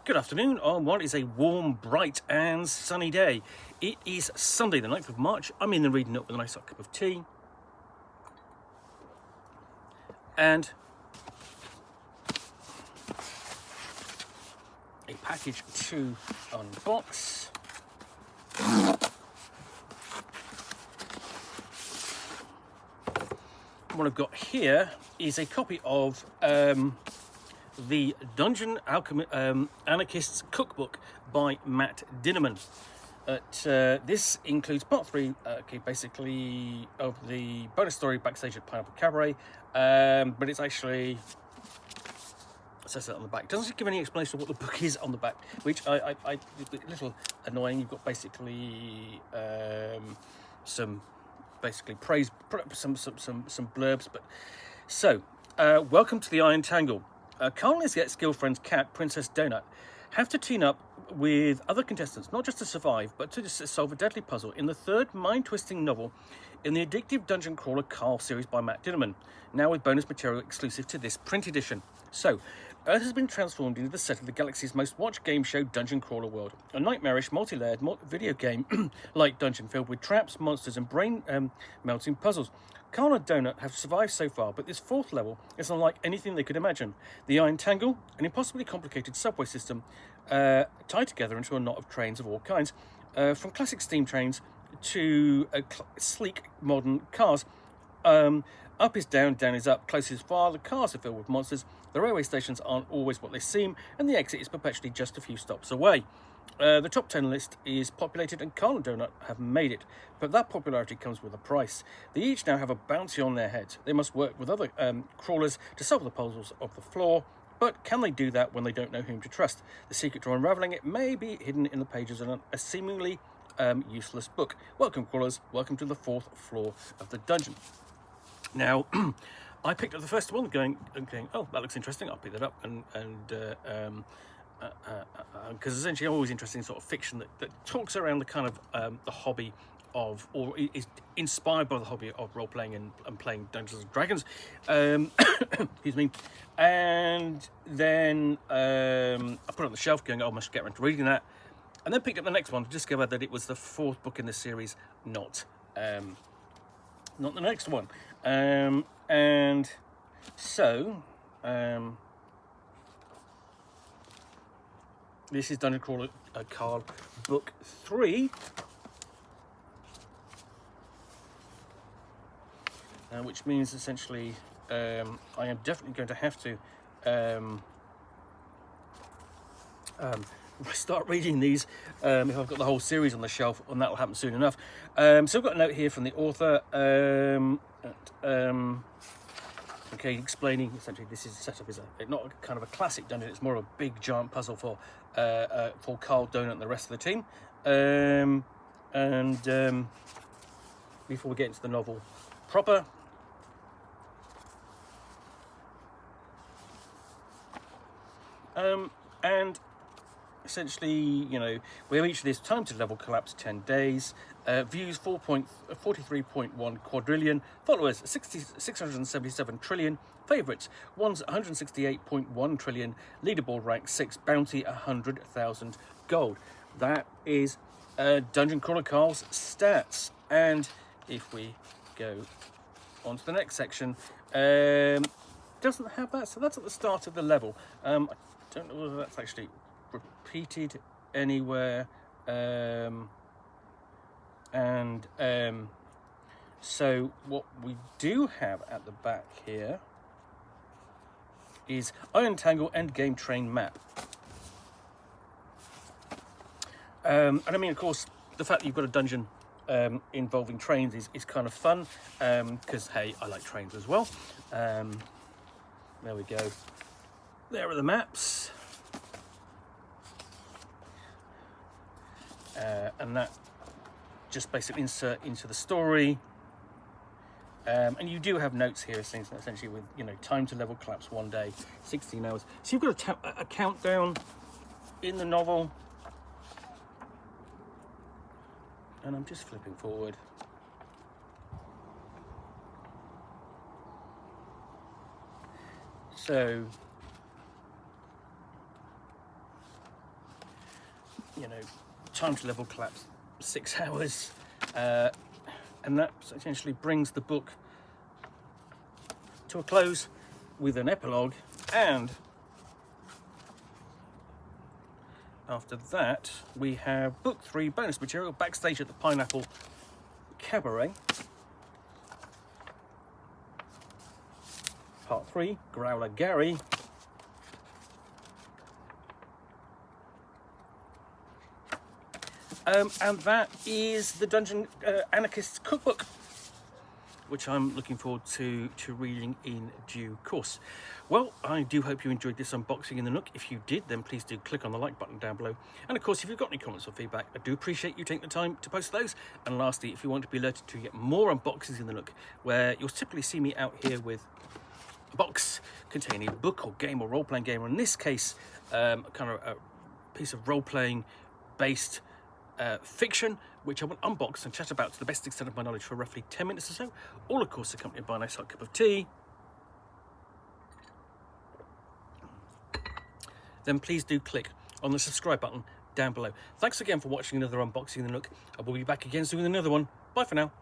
Good afternoon on what is a warm, bright and sunny day. It is Sunday the 9th of March. I'm in the reading nook with a nice hot cup of tea. And a package to unbox. What I've got here is a copy of the Dungeon Anarchist's Cookbook by Matt Dinniman. This includes part 3, basically, of the bonus story Backstage at Pineapple Cabaret, but it's actually, it says that on the back. It doesn't give any explanation of what the book is on the back, which I a little annoying. You've got basically some praise, some blurbs, but so welcome to the Iron Tangle. Carl and his skill friends Cat, Princess Donut have to team up with other contestants, not just to survive, but to solve a deadly puzzle in the third mind-twisting novel in the addictive dungeon crawler Carl series by Matt Dinniman, now with bonus material exclusive to this print edition. So, Earth has been transformed into the set of the galaxy's most watched game show Dungeon Crawler World, a nightmarish, multi-layered video game-like dungeon filled with traps, monsters and brain-melting puzzles. Carl and Donut have survived so far, but this fourth level is unlike anything they could imagine. The Iron Tangle, an impossibly complicated subway system tied together into a knot of trains of all kinds, from classic steam trains to sleek modern cars. Up is down, down is up, close is far, the cars are filled with monsters, the railway stations aren't always what they seem, and the exit is perpetually just a few stops away. The top 10 list is populated and Carl and Donut have made it, but that popularity comes with a price. They each now have a bounty on their heads. They must work with other crawlers to solve the puzzles of the floor, but can they do that when they don't know whom to trust? The secret to unravelling it may be hidden in the pages of a seemingly useless book. Welcome, crawlers. Welcome to the fourth floor of the dungeon. Now, I picked up the first one going, oh, that looks interesting. I'll pick that up because essentially I'm always interested in sort of fiction that talks around the kind of the hobby of, or is inspired by the hobby of role-playing and playing Dungeons and Dragons. Excuse me. And then I put it on the shelf going, oh, I must get around to reading that. And then picked up the next one to discover that it was the fourth book in the series, not the next one. And so this is Dungeon Crawler Carl Book 3, which means essentially I am definitely going to have to start reading these if I've got the whole series on the shelf, and that will happen soon enough. So I've got a note here from the author, explaining essentially this is set up as not a kind of a classic dungeon. It's more of a big giant puzzle for Carl, Donut, and the rest of the team. Before we get into the novel proper, and essentially, you know, we have each of this time to level collapse 10 days, views 43.1 quadrillion, followers 677 trillion, favourites 168.1 trillion, leaderboard rank 6, bounty 100,000 gold. That is Dungeon Crawler Carl's stats. And if we go on to the next section, doesn't have that, so that's at the start of the level. I don't know whether that's actually repeated anywhere, so what we do have at the back here is Iron Tangle Endgame Train Map. And I mean, of course, the fact that you've got a dungeon involving trains is kind of fun, because hey, I like trains as well. There we go. There are the maps. And that just basically insert into the story. And you do have notes here, essentially with, you know, time to level collapse 1 day, 16 hours. So you've got a countdown in the novel. And I'm just flipping forward. So you know, time to level collapse 6 hours, and that essentially brings the book to a close with an epilogue. And after that, we have book 3 bonus material, Backstage at the Pineapple Cabaret. Part 3, Growler Gary. And that is the Dungeon Anarchist Cookbook, which I'm looking forward to reading in due course. Well, I do hope you enjoyed this unboxing in the Nook. If you did, then please do click on the like button down below. And of course, if you've got any comments or feedback, I do appreciate you taking the time to post those. And lastly, if you want to be alerted to get more unboxings in the Nook, where you'll typically see me out here with a box containing a book or game or role-playing game, or in this case, kind of a piece of role-playing based fiction, which I will unbox and chat about to the best extent of my knowledge for roughly 10 minutes or so, all of course accompanied by a nice hot cup of tea, then please do click on the subscribe button down below. Thanks again for watching another unboxing in the Nook. I will be back again soon with another one. Bye for now.